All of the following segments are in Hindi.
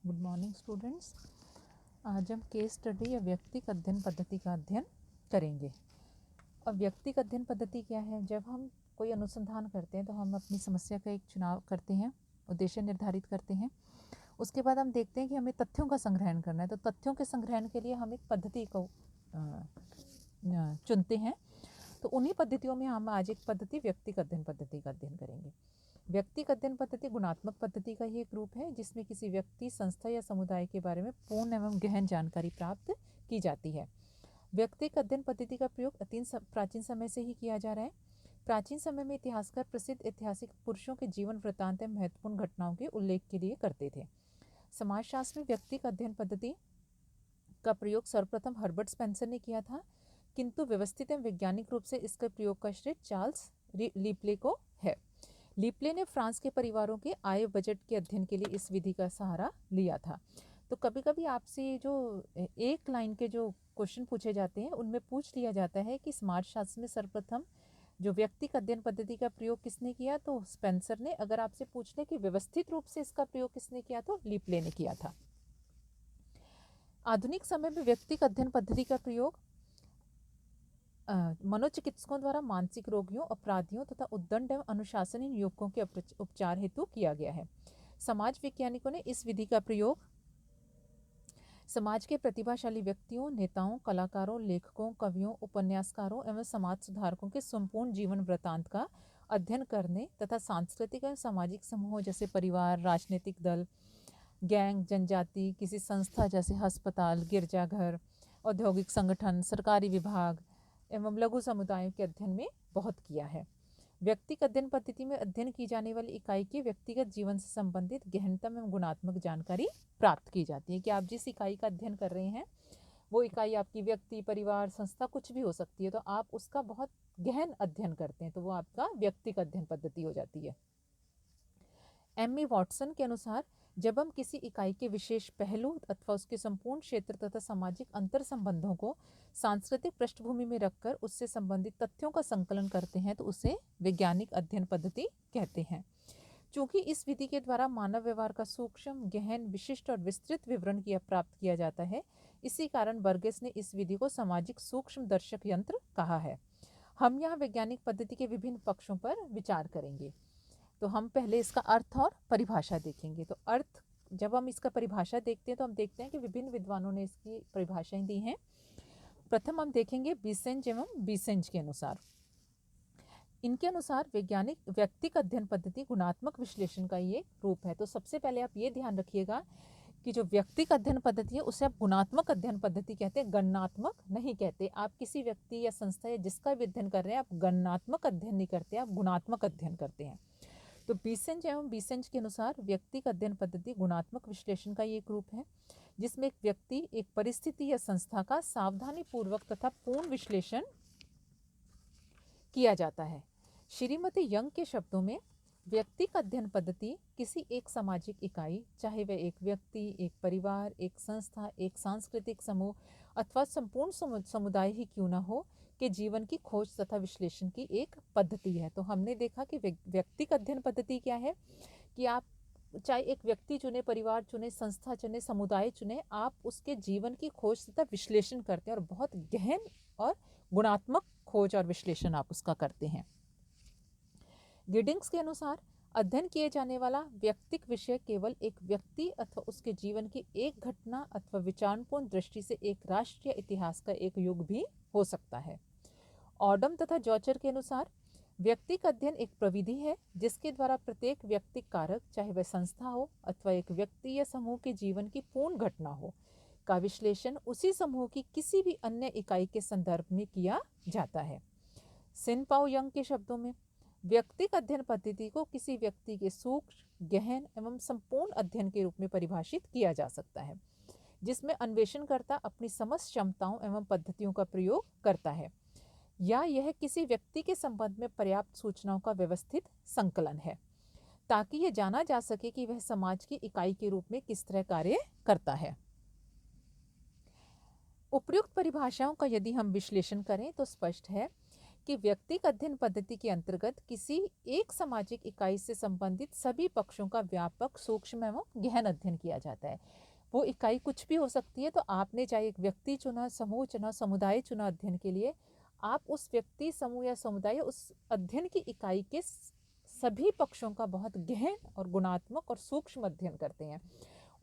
Good morning students. आज हम केस स्टडी या व्यक्तिक अध्ययन पद्धति का अध्ययन करेंगे। और व्यक्तिक अध्ययन पद्धति क्या है? जब हम कोई अनुसंधान करते हैं तो हम अपनी समस्या का एक चुनाव करते हैं, उद्देश्य निर्धारित करते हैं। उसके बाद हम देखते हैं कि हमें तथ्यों का संग्रहण करना है, तो तथ्यों के संग्रहण के लिए हम एक पद्धति को चुनते हैं। तो उन्हीं पद्धतियों में हम आज एक पद्धति व्यक्तिक अध्ययन पद्धति का अध्ययन करेंगे। व्यक्तिक अध्ययन पद्धति गुणात्मक पद्धति का ही एक रूप है जिसमें किसी व्यक्ति, संस्था या समुदाय के बारे में पूर्ण एवं गहन जानकारी प्राप्त की जाती है। व्यक्तिक अध्ययन पद्धति का प्रयोग प्राचीन समय से ही किया जा रहा है। प्राचीन समय में इतिहासकार प्रसिद्ध ऐतिहासिक पुरुषों के जीवन वृत्तांत एवं महत्वपूर्ण घटनाओं के उल्लेख के लिए करते थे। समाजशास्त्र में व्यक्तिक अध्ययन पद्धति का प्रयोग सर्वप्रथम हर्बर्ट स्पेंसर ने किया था, किंतु व्यवस्थित एवं वैज्ञानिक रूप से इसके प्रयोग का श्रेय चार्ल्स लीप्ले को है। लीप्ले ने फ्रांस के परिवारों के आय बजट के अध्ययन के लिए इस विधि का सहारा लिया था। तो कभी कभी आपसे जो एक लाइन के जो क्वेश्चन पूछे जाते हैं उनमें पूछ लिया जाता है कि समाजशास्त्र में सर्वप्रथम जो व्यक्तिक अध्ययन पद्धति का प्रयोग किसने किया, तो स्पेंसर ने। अगर आपसे पूछ ले कि व्यवस्थित रूप से इसका प्रयोग किसने किया, तो लीप्ले ने किया था। आधुनिक समय में व्यक्तिक अध्ययन पद्धति का प्रयोग मनोचिकित्सकों द्वारा मानसिक रोगियों, अपराधियों तथा उद्दंड एवं अनुशासनहीन युवकों के उपचार हेतु किया गया है। समाज वैज्ञानिकों ने इस विधि का प्रयोग समाज के प्रतिभाशाली व्यक्तियों, नेताओं, कलाकारों, लेखकों, कवियों, उपन्यासकारों एवं समाज सुधारकों के संपूर्ण जीवन वृत्तांत का अध्ययन करने तथा सांस्कृतिक एवं सामाजिक समूहों जैसे परिवार, राजनीतिक दल, गैंग, जनजाति, किसी संस्था जैसे अस्पताल, गिरजाघर, औद्योगिक संगठन, सरकारी विभाग एवं लघु समुदायों के अध्ययन में बहुत किया है। व्यक्तिक अध्ययन पद्धति में अध्ययन की जाने वाली इकाई के व्यक्तिगत जीवन से संबंधित गहनतम एवं गुणात्मक जानकारी प्राप्त की जाती है। कि आप जिस इकाई का अध्ययन कर रहे हैं वो इकाई आपकी व्यक्ति, परिवार, संस्था कुछ भी हो सकती है, तो आप उसका बहुत गहन अध्ययन करते हैं तो वो आपका व्यक्तिगत अध्ययन पद्धति हो जाती है। एम.ई. वॉटसन के अनुसार जब हम किसी इकाई के विशेष पहलू अथवा उसके संपूर्ण क्षेत्र तथा सामाजिक अंतर संबंधों को सांस्कृतिक पृष्ठभूमि में रखकर उससे संबंधित तथ्यों का संकलन करते हैं तो उसे वैज्ञानिक अध्ययन पद्धति कहते हैं। चूंकि इस विधि के द्वारा मानव व्यवहार का सूक्ष्म, गहन, विशिष्ट और विस्तृत विवरण प्राप्त किया जाता है, इसी कारण बर्गेस ने इस विधि को सामाजिक सूक्ष्म दर्शक यंत्र कहा है। हम यहाँ वैज्ञानिक पद्धति के विभिन्न पक्षों पर विचार करेंगे। तो हम पहले इसका अर्थ और परिभाषा देखेंगे। तो अर्थ, जब हम इसका परिभाषा देखते हैं तो हम देखते हैं कि विभिन्न विद्वानों ने इसकी परिभाषाएं दी हैं। प्रथम हम देखेंगे बीसेंज एवं बीसेंज के अनुसार। इनके अनुसार वैज्ञानिक व्यक्तिक अध्ययन पद्धति गुणात्मक विश्लेषण का ये रूप है। तो सबसे पहले आप ये ध्यान रखिएगा कि जो व्यक्तिक अध्ययन पद्धति है उसे आप गुणात्मक अध्ययन पद्धति कहते हैं, गणनात्मक नहीं कहते। आप किसी व्यक्ति या संस्था या जिसका भी अध्ययन कर रहे हैं, आप गणनात्मक अध्ययन नहीं करते, आप गुणात्मक अध्ययन करते हैं। तो बीसेंज एवं बीसेंज के अनुसार व्यक्तिक अध्ययन पद्धति गुणात्मक विश्लेषण का ये एक रूप है जिसमें एक व्यक्ति, एक परिस्थिति या संस्था का सावधानी पूर्वक तथा पूर्ण विश्लेषण किया जाता है। श्रीमती यंग के शब्दों में व्यक्तिक अध्ययन पद्धति किसी एक सामाजिक इकाई, चाहे वह एक व्यक्ति, एक परिवार, एक संस्था, एक सांस्कृतिक समूह अथवा संपूर्ण समुदाय ही क्यों न हो, के जीवन की खोज तथा विश्लेषण की एक पद्धति है। तो हमने देखा कि व्यक्तिक अध्ययन पद्धति क्या है कि आप चाहे एक व्यक्ति चुने, परिवार चुने, संस्था चुने, समुदाय चुने, आप उसके जीवन की खोज तथा विश्लेषण करते हैं और बहुत गहन और गुणात्मक खोज और विश्लेषण आप उसका करते हैं। गिडिंग्स के अनुसार अध्ययन किए जाने वाला व्यक्तिक विषय केवल एक व्यक्ति अथवा उसके जीवन की एक घटना अथवा विचारपूर्ण दृष्टि से एक राष्ट्रीय इतिहास का एक युग भी हो सकता है। ऑडम तथा जॉचर के अनुसार व्यक्तिक अध्ययन एक प्रविधि है जिसके द्वारा प्रत्येक व्यक्तिक कारक, चाहे वह संस्था हो अथवा एक व्यक्ति या समूह के जीवन की पूर्ण घटना हो, का विश्लेषण उसी समूह की किसी भी अन्य इकाई के संदर्भ में किया जाता है। सिन-पाओ यंग के शब्दों में व्यक्तिक अध्ययन पद्धति को किसी व्यक्ति के सूक्ष्म, गहन एवं संपूर्ण अध्ययन के रूप में परिभाषित किया जा सकता है जिसमें अन्वेषणकर्ता अपनी समस्त क्षमताओं एवं पद्धतियों का प्रयोग करता है, या यह किसी व्यक्ति के संबंध में पर्याप्त सूचनाओं का व्यवस्थित संकलन है ताकि यह जाना जा सके कि वह समाज की इकाई के रूप में किस तरह कार्य करता है। उपर्युक्त परिभाषाओं का यदि हम विश्लेषण करें तो स्पष्ट है कि व्यक्तिगत अध्ययन पद्धति के अंतर्गत किसी एक सामाजिक इकाई से संबंधित सभी पक्षों का व्यापक, सूक्ष्म एवं गहन अध्ययन किया जाता है। वो इकाई कुछ भी हो सकती है, तो आपने चाहे एक व्यक्ति चुना, समूह चुना, समुदाय चुना अध्ययन के लिए, आप उस व्यक्ति, समूह या समुदाय, उस अध्ययन की इकाई के सभी पक्षों का बहुत गहन और गुणात्मक और सूक्ष्म अध्ययन करते हैं।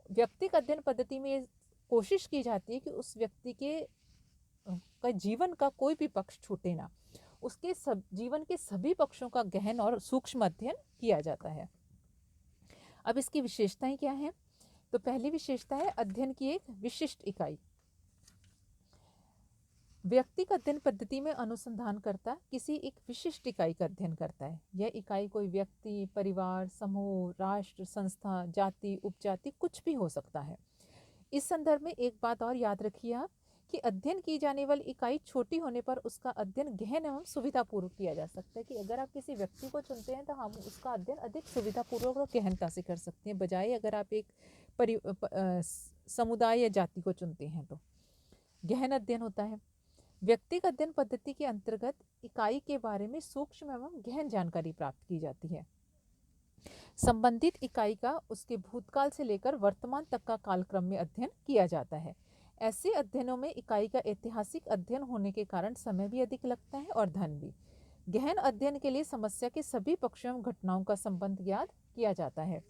व्यक्तिगत अध्ययन पद्धति में ये कोशिश की जाती है कि उस व्यक्ति का जीवन का कोई भी पक्ष छूटे ना, उसके जीवन के सभी पक्षों का गहन और सूक्ष्म अध्ययन किया जाता है। अब इसकी विशेषताएं क्या हैं? तो पहली विशेषता है अध्ययन की एक विशिष्ट इकाई। व्यक्तिगत अध्ययन पद्धति में अनुसंधानकर्ता किसी एक विशिष्ट इकाई का अध्ययन करता है। यह इकाई कोई व्यक्ति, परिवार, समूह, राष्ट्र, संस्था, जाति, उपजाति कुछ भी हो सकता है। इस संदर्भ में एक बात और याद रखिए आप कि अध्ययन की जाने वाली इकाई छोटी होने पर उसका अध्ययन गहन एवं सुविधापूर्वक किया जा सकता है। कि अगर आप किसी व्यक्ति को चुनते हैं तो हम उसका अध्ययन अधिक सुविधापूर्वक और गहनता से कर सकते हैं, बजाय अगर आप एक समुदाय या जाति को चुनते हैं तो गहन अध्ययन होता है। व्यक्तिगत अध्ययन पद्धति के अंतर्गत इकाई के बारे में सूक्ष्म एवं गहन जानकारी प्राप्त की जाती है। संबंधित इकाई का उसके भूतकाल से लेकर वर्तमान तक का कालक्रम में अध्ययन किया जाता है। ऐसे अध्ययनों में इकाई का ऐतिहासिक अध्ययन होने के कारण समय भी अधिक लगता है और धन भी। गहन अध्ययन के लिए समस्या के सभी पक्षों एवं घटनाओं का संबंध ज्ञात किया जाता है।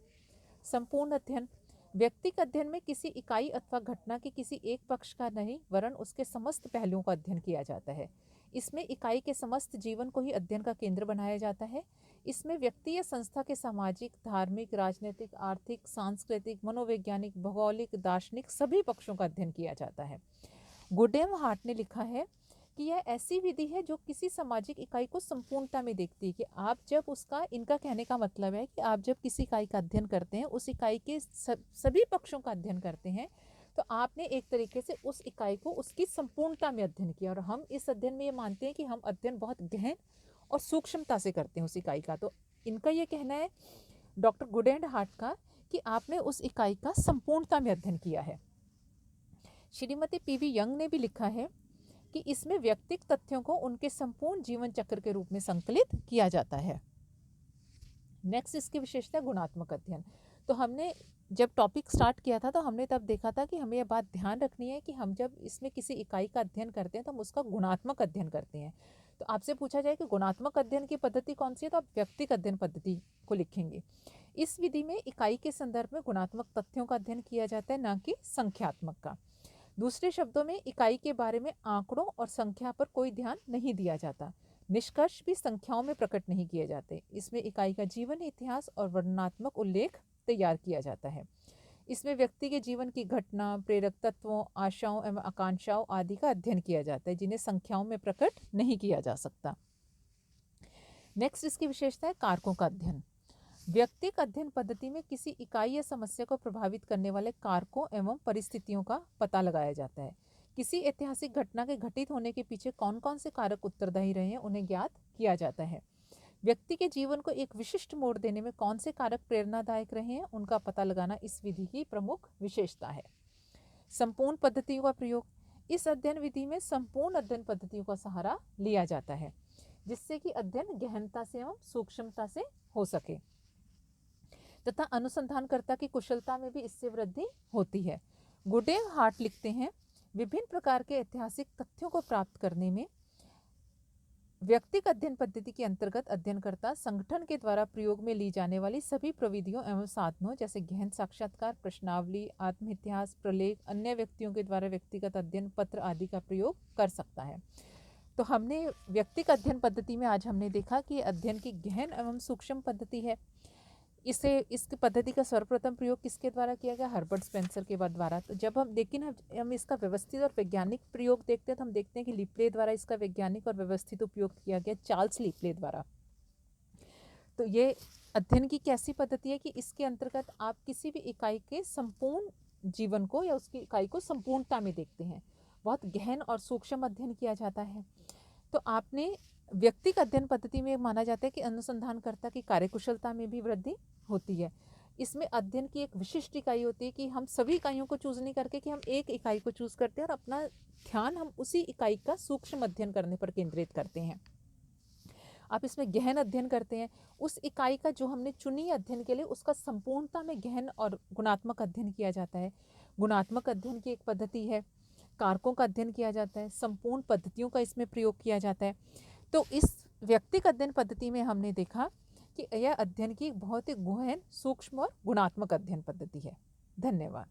संपूर्ण अध्ययन व्यक्तिगत अध्ययन में किसी इकाई अथवा घटना के किसी एक पक्ष का नहीं, वरन उसके समस्त पहलुओं का अध्ययन किया जाता है। इसमें इकाई के समस्त जीवन को ही अध्ययन का केंद्र बनाया जाता है। इसमें व्यक्ति या संस्था के सामाजिक, धार्मिक, राजनीतिक, आर्थिक, सांस्कृतिक, मनोवैज्ञानिक, भौगोलिक, दार्शनिक सभी पक्षों का अध्ययन किया जाता है। गुड एवं हार्ट ने लिखा है कि यह ऐसी विधि है जो किसी सामाजिक इकाई को संपूर्णता में देखती है। कि आप जब उसका, इनका कहने का मतलब है कि आप जब किसी इकाई का अध्ययन करते हैं, उस इकाई के सभी पक्षों का अध्ययन करते हैं, तो आपने एक तरीके से उस इकाई को उसकी संपूर्णता में अध्ययन किया। और हम इस अध्ययन में ये मानते हैं कि हम अध्ययन बहुत गहन और सूक्ष्मता से करते हैं उस इकाई का। तो इनका ये कहना है, डॉक्टर गुड एंड हार्ट का, कि आपने उस इकाई का संपूर्णता में अध्ययन किया है। श्रीमती पीवी यंग ने भी लिखा है कि इसमें व्यक्तिगत तथ्यों को उनके संपूर्ण जीवन चक्र के रूप में संकलित किया जाता है। नेक्स्ट इसकी विशेषता गुणात्मक अध्ययन। तो हमने जब टॉपिक स्टार्ट किया था तो हमने तब देखा था कि हमें यह बात ध्यान रखनी है कि हम जब इसमें किसी इकाई का अध्ययन करते हैं तो हम उसका गुणात्मक अध्ययन करते हैं। तो आपसे पूछा जाए कि गुणात्मक अध्ययन की पद्धति कौन सी है, तो आप व्यक्तिगत अध्ययन पद्धति को लिखेंगे। इस विधि में इकाई के संदर्भ में गुणात्मक तथ्यों का अध्ययन किया जाता है, न कि संख्यात्मक का। दूसरे शब्दों में इकाई के बारे में आंकड़ों और संख्या पर कोई ध्यान नहीं दिया जाता। निष्कर्ष भी संख्याओं में प्रकट नहीं किए जाते। इसमें इकाई का जीवन, इतिहास और वर्णनात्मक उल्लेख तैयार किया जाता है। इसमें व्यक्ति के जीवन की घटना, प्रेरक तत्वों, आशाओं एवं आकांक्षाओं आदि का अध्ययन किया जाता है, जिन्हें संख्याओं में प्रकट नहीं किया जा सकता। नेक्स्ट इसकी विशेषता है कारकों का अध्ययन। व्यक्तिगत अध्ययन पद्धति में किसी इकाई या समस्या को प्रभावित करने वाले कारकों एवं परिस्थितियों का पता लगाया जाता है। किसी ऐतिहासिक घटना के घटित होने के पीछे कौन कौन से कारक उत्तरदायी रहे हैं, उन्हें ज्ञात किया जाता है। व्यक्ति के जीवन को एक विशिष्ट मोड़ देने में कौन से कारक प्रेरणादायक रहे हैं, उनका पता लगाना इस विधि की प्रमुख विशेषता है। संपूर्ण पद्धतियों का प्रयोग। इस अध्ययन विधि में संपूर्ण अध्ययन पद्धतियों का सहारा लिया जाता है, जिससे कि अध्ययन गहनता से एवं सूक्ष्मता से हो सके तथा अनुसंधानकर्ता की कुशलता में भी इससे वृद्धि होती है। गुड एंड हार्ट लिखते हैं, विभिन्न प्रकार के ऐतिहासिक तथ्यों को प्राप्त करने में व्यक्तिगत अध्ययन पद्धति के अंतर्गत अध्ययनकर्ता संगठन के द्वारा प्रयोग में ली जाने वाली सभी प्रविधियों एवं साधनों, जैसे गहन साक्षात्कार, प्रश्नावली, आत्म इतिहास, प्रलेख, अन्य व्यक्तियों के द्वारा व्यक्तिगत अध्ययन पत्र आदि का प्रयोग कर सकता है। तो हमने व्यक्तिगत अध्ययन पद्धति में आज हमने देखा कि अध्ययन की गहन एवं सूक्ष्म पद्धति है। इस पद्धति का सर्वप्रथम प्रयोग किसके द्वारा किया गया? हर्बर्ट स्पेंसर के द्वारा। तो जब हम इसका व्यवस्थित और वैज्ञानिक प्रयोग देखते हैं तो हम देखते हैं कि लिपले द्वारा इसका वैज्ञानिक और व्यवस्थित उपयोग किया गया, चार्ल्स लिपले द्वारा। तो ये अध्ययन की कैसी पद्धति है कि इसके अंतर्गत आप किसी भी इकाई के संपूर्ण जीवन को या उसकी इकाई को संपूर्णता में देखते हैं। बहुत गहन और सूक्ष्म अध्ययन किया जाता है। तो आपने व्यक्तिगत अध्ययन पद्धति में माना जाता है कि अनुसंधानकर्ता की कार्यकुशलता में भी वृद्धि होती है। इसमें अध्ययन की एक विशिष्ट इकाई होती है कि हम सभी इकाइयों को चूज नहीं करके कि हम एक इकाई को चूज करते हैं और अपना ध्यान हम उसी इकाई का सूक्ष्म अध्ययन करने पर केंद्रित करते हैं। आप इसमें गहन अध्ययन करते हैं। उस इकाई का जो हमने चुनी अध्ययन के लिए, उसका संपूर्णता में गहन और गुणात्मक अध्ययन किया जाता है। गुणात्मक अध्ययन की एक पद्धति है, कारकों का अध्ययन किया जाता है, संपूर्ण पद्धतियों का इसमें प्रयोग किया जाता है। तो इस व्यक्तिगत अध्ययन पद्धति में हमने देखा कि यह अध्ययन की बहुत ही गहन, सूक्ष्म और गुणात्मक अध्ययन पद्धति है। धन्यवाद।